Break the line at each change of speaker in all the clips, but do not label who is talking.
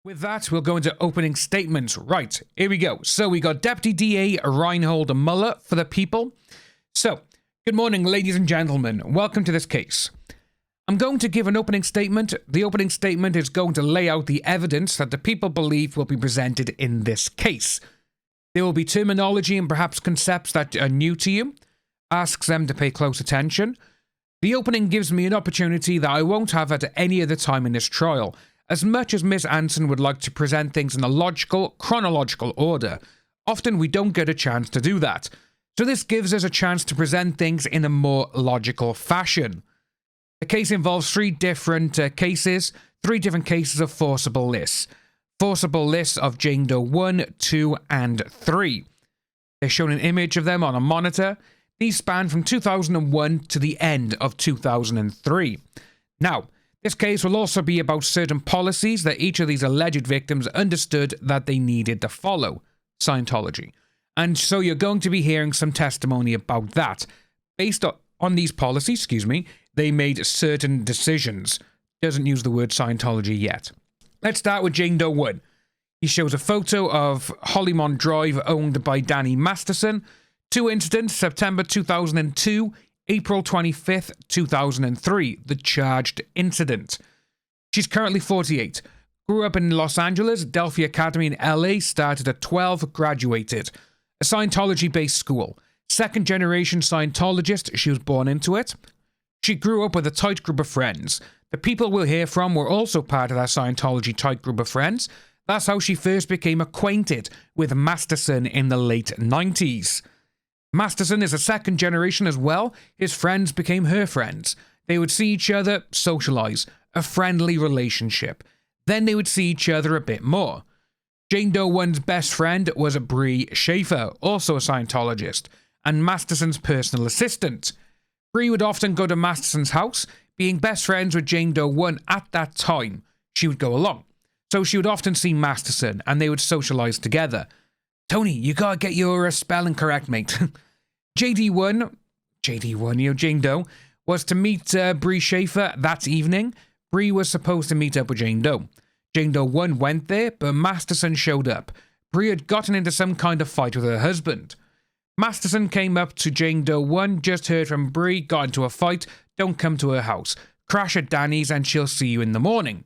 With that, we'll go into opening statements. Right, here we go. So we got Deputy DA Reinhold Muller for the People. So, good morning, ladies and gentlemen. Welcome to this case. I'm going to give an opening statement. The opening statement is going to lay out the evidence that the people believe will be presented in this case. There will be terminology and perhaps concepts that are new to you. Asks them to pay close attention. The opening gives me an opportunity that I won't have at any other time in this trial. As much as Miss Anson would like to present things in a logical, chronological order, often we don't get a chance to do that. So this gives us a chance to present things in a more logical fashion. The case involves three different cases of forcible lists. Forcible lists of Jane Doe 1, 2, and 3. They're shown an image of them on a monitor. These span from 2001 to the end of 2003. Now, this case will also be about certain policies that each of these alleged victims understood that they needed to follow. Scientology. And so you're going to be hearing some testimony about that. Based on these policies, they made certain decisions. Doesn't use the word Scientology yet. Let's start with Jane Doe 1. He shows a photo of Hollymont Drive owned by Danny Masterson. Two incidents, September 2002, April 25th, 2003, the charged incident. She's currently 48. Grew up in Los Angeles, Delphi Academy in LA, started at 12, graduated. A Scientology-based school. Second generation Scientologist, she was born into it. She grew up with a tight group of friends. The people we'll hear from were also part of that Scientology tight group of friends. That's how she first became acquainted with Masterson in the late 90s. Masterson is a second generation as well. His friends became her friends. They would see each other, socialize, a friendly relationship. Then they would see each other a bit more. Jane Doe 1's best friend was Bree Schaefer, also a Scientologist, and Masterson's personal assistant. Bree would often go to Masterson's house, being best friends with Jane Doe 1 at that time. She would go along. So she would often see Masterson, and they would socialize together. Tony, you gotta get your spelling correct, mate. Jane Doe, was to meet Bree Schaefer that evening. Bree was supposed to meet up with Jane Doe. Jane Doe 1 went there, but Masterson showed up. Bree had gotten into some kind of fight with her husband. Masterson came up to Jane Doe 1, just heard from Bree, got into a fight, don't come to her house. Crash at Danny's and she'll see you in the morning.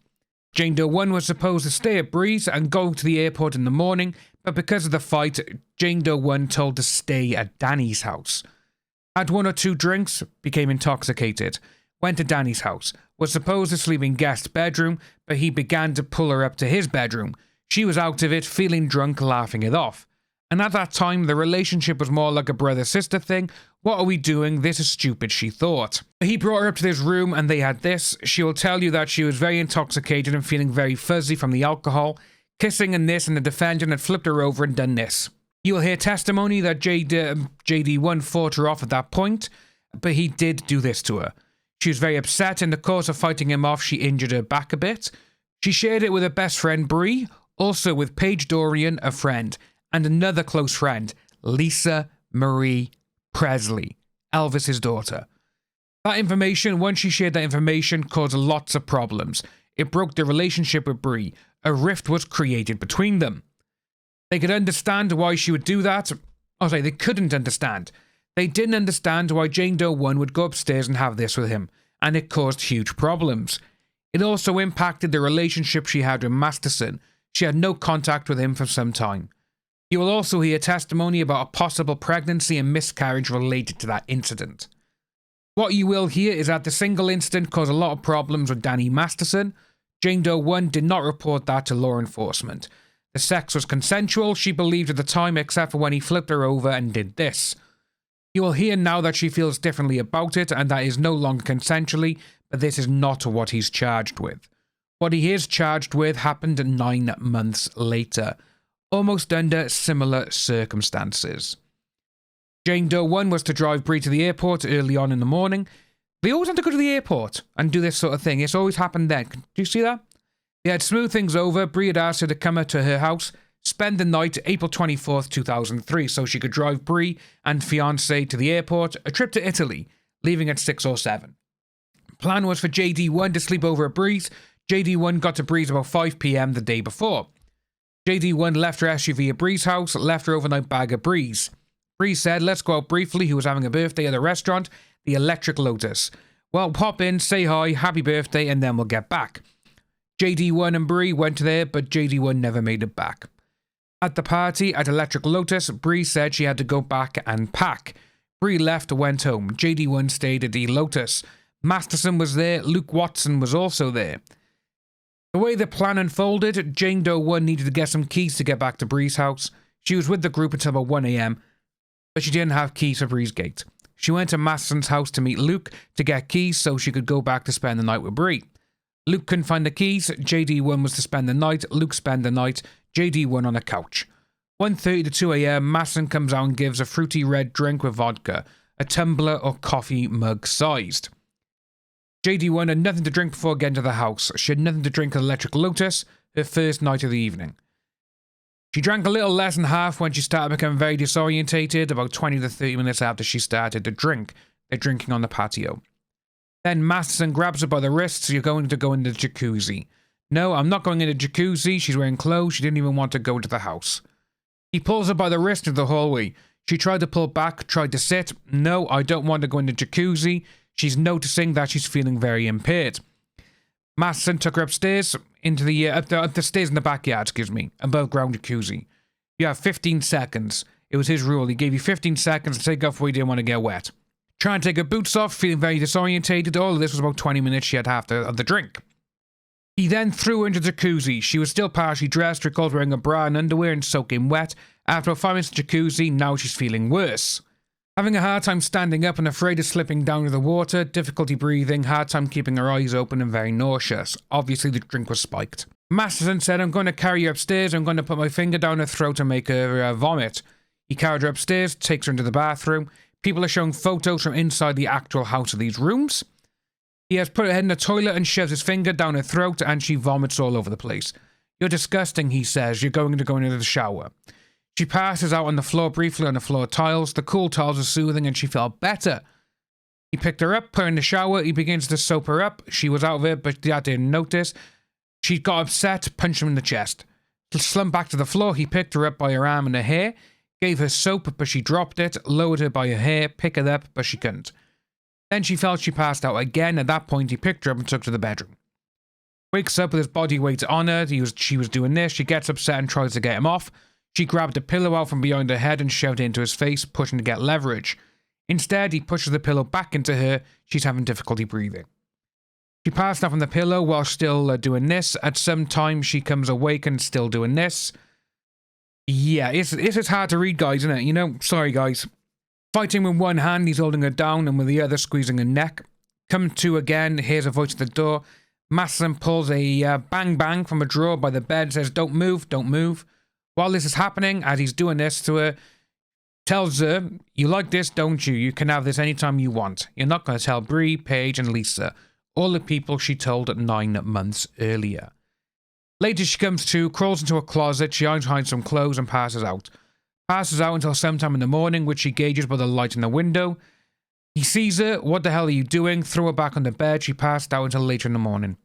Jane Doe 1 was supposed to stay at Bree's and go to the airport in the morning, but because of the fight, Jane Doe 1 told to stay at Danny's house. Had one or two drinks, became intoxicated, went to Danny's house, was supposed to sleep in guest bedroom, but he began to pull her up to his bedroom. She was out of it, feeling drunk, laughing it off. And at that time, the relationship was more like a brother-sister thing. What are we doing? This is stupid, she thought. He brought her up to this room and they had this. She will tell you that she was very intoxicated and feeling very fuzzy from the alcohol, kissing and this, and the defendant had flipped her over and done this. You will hear testimony that JD1 fought her off at that point, but he did do this to her. She was very upset. In the course of fighting him off, she injured her back a bit. She shared it with her best friend, Bree, also with Paige Dorian, a friend, and another close friend, Lisa Marie Presley, Elvis's daughter. That information, once she shared that information, caused lots of problems. It broke the relationship with Bree. A rift was created between them. They could understand why she would do that. They couldn't understand. They didn't understand why Jane Doe 1 would go upstairs and have this with him, and it caused huge problems. It also impacted the relationship she had with Masterson. She had no contact with him for some time. You will also hear testimony about a possible pregnancy and miscarriage related to that incident. What you will hear is that the single incident caused a lot of problems with Danny Masterson. Jane Doe 1 did not report that to law enforcement. The sex was consensual, she believed at the time, except for when he flipped her over and did this. You will hear now that she feels differently about it, and that is no longer consensually, but this is not what he's charged with. What he is charged with happened 9 months later, almost under similar circumstances. Jane Doe 1 was to drive Bree to the airport early on in the morning. They always had to go to the airport and do this sort of thing. It's always happened then. Do you see that? They had smoothed things over. Bree had asked her to come to her house, spend the night, April 24th, 2003, so she could drive Bree and fiancé to the airport, a trip to Italy, leaving at 6 or 7. Plan was for JD1 to sleep over at Bree's. JD1 got to Bree's about 5 p.m. the day before. JD1 left her SUV at Bree's house, left her overnight bag at Bree's. Bree said, let's go out briefly, who was having a birthday at the restaurant, the Electric Lotus. Well, pop in, say hi, happy birthday, and then we'll get back. JD1 and Bree went there, but JD1 never made it back. At the party at Electric Lotus, Bree said she had to go back and pack. Bree left and went home. JD1 stayed at the Lotus. Masterson was there, Luke Watson was also there. The way the plan unfolded, Jane Doe 1 needed to get some keys to get back to Bree's house. She was with the group until about 1 a.m, but she didn't have keys for Bree's gate. She went to Masterson's house to meet Luke to get keys so she could go back to spend the night with Bree. Luke couldn't find the keys, JD1 was to spend the night, Luke spent the night, JD1 on a couch. 1:30 to 2 a.m, Masterson comes out and gives a fruity red drink with vodka, a tumbler or coffee mug sized. JD1 had nothing to drink before getting to the house. She had nothing to drink at Electric Lotus, her first night of the evening. She drank a little less than half when she started becoming very disorientated, about 20 to 30 minutes after she started to drink. They're drinking on the patio. Then Masterson grabs her by the wrists. You're going to go into the jacuzzi. No, I'm not going into the jacuzzi. She's wearing clothes. She didn't even want to go into the house. He pulls her by the wrist into the hallway. She tried to pull back, tried to sit. No, I don't want to go into the jacuzzi. She's noticing that she's feeling very impaired. Masterson took her upstairs, into the, up the stairs in the backyard, above ground jacuzzi. You have 15 seconds. It was his rule. He gave you 15 seconds to take off where you didn't want to get wet. Trying to take her boots off, feeling very disorientated. All of this was about 20 minutes. She had half of the drink. He then threw her into the jacuzzi. She was still partially dressed, recalled wearing a bra and underwear and soaking wet. After about 5 minutes in the jacuzzi, now she's feeling worse. Having a hard time standing up and afraid of slipping down into the water, difficulty breathing, hard time keeping her eyes open and very nauseous. Obviously the drink was spiked. Masterson said, I'm going to carry her upstairs, I'm going to put my finger down her throat and make her vomit. He carried her upstairs, takes her into the bathroom. People are showing photos from inside the actual house of these rooms. He has put her head in the toilet and shoves his finger down her throat and she vomits all over the place. You're disgusting, he says. You're going to go into the shower. She passes out on the floor briefly on the floor tiles. The cool tiles are soothing and she felt better. He picked her up, put her in the shower. He begins to soap her up. She was out of it, but Dad didn't notice. She got upset, punched him in the chest. Slumped back to the floor. He picked her up by her arm and her hair. Gave her soap, but she dropped it. Lowered her by her hair. Picked it up, but she couldn't. Then she felt she passed out again. At that point, he picked her up and took her to the bedroom. Wakes up with his body weight on her. She was doing this. She gets upset and tries to get him off. She grabbed a pillow out from behind her head and shoved it into his face, pushing to get leverage. Instead, he pushes the pillow back into her. She's having difficulty breathing. She passed out from the pillow while still doing this. At some time, she comes awake and still doing this. Yeah, it's hard to read, guys, isn't it? You know, sorry, guys. Fighting with one hand, he's holding her down, and with the other squeezing her neck. Come to again, hears a voice at the door. Masterson pulls a bang from a drawer by the bed, says, don't move, don't move. While this is happening, as he's doing this to her, tells her, you like this, don't you? You can have this anytime you want. You're not going to tell Bree, Paige, and Lisa, all the people she told 9 months earlier. Later she comes to, crawls into a closet, she hides some clothes and passes out. Passes out until sometime in the morning, which she gauges by the light in the window. He sees her, what the hell are you doing? Throw her back on the bed, she passed out until later in the morning.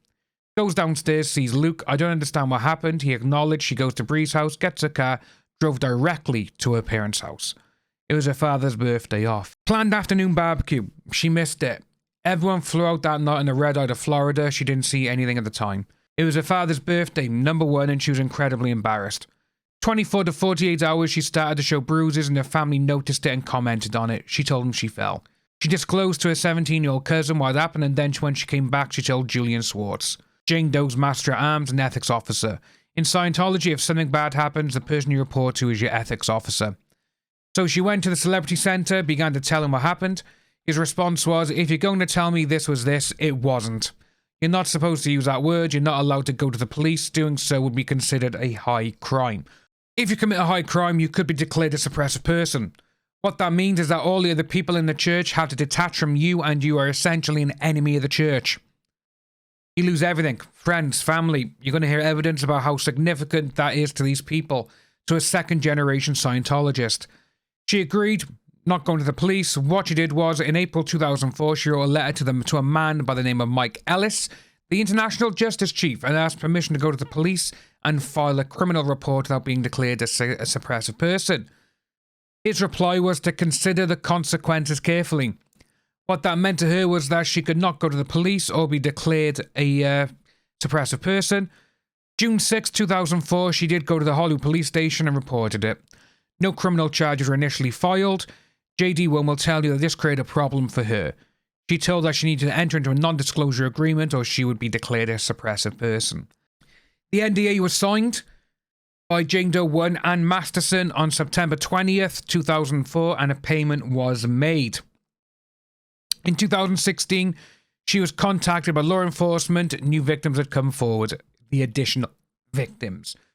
Goes downstairs, sees Luke. I don't understand what happened. He acknowledged. She goes to Bree's house, gets a car, drove directly to her parents' house. It was her father's birthday off. Planned afternoon barbecue. She missed it. Everyone flew out that night in the red eye to Florida. She didn't see anything at the time. It was her father's birthday, number 1, and she was incredibly embarrassed. 24 to 48 hours, she started to show bruises and her family noticed it and commented on it. She told them she fell. She disclosed to her 17-year-old cousin what happened, and then when she came back, she told Julian Swartz, Jane Doe's master at arms and ethics officer. In Scientology, if something bad happens, the person you report to is your ethics officer. So she went to the celebrity center, began to tell him what happened. His response was, if you're going to tell me this was this, it wasn't. You're not supposed to use that word. You're not allowed to go to the police. Doing so would be considered a high crime. If you commit a high crime, you could be declared a suppressive person. What that means is that all the other people in the church have to detach from you, and you are essentially an enemy of the church. You lose everything. Friends, family. You're going to hear evidence about how significant that is to these people, to a second-generation Scientologist. She agreed, not going to the police. What she did was, in April 2004, she wrote a letter to a man by the name of Mike Ellis. The International Justice Chief had asked permission to go to the police and file a criminal report without being declared a suppressive person. His reply was to consider the consequences carefully. What that meant to her was that she could not go to the police or be declared a suppressive person. June 6, 2004, she did go to the Hollywood police station and reported it. No criminal charges were initially filed. JD1 will tell you that this created a problem for her. She told that she needed to enter into a non-disclosure agreement or she would be declared a suppressive person. The NDA was signed by Jane Doe 1 and Masterson on September 20th, 2004, and a payment was made. In 2016, she was contacted by law enforcement. New victims had come forward, the additional victims.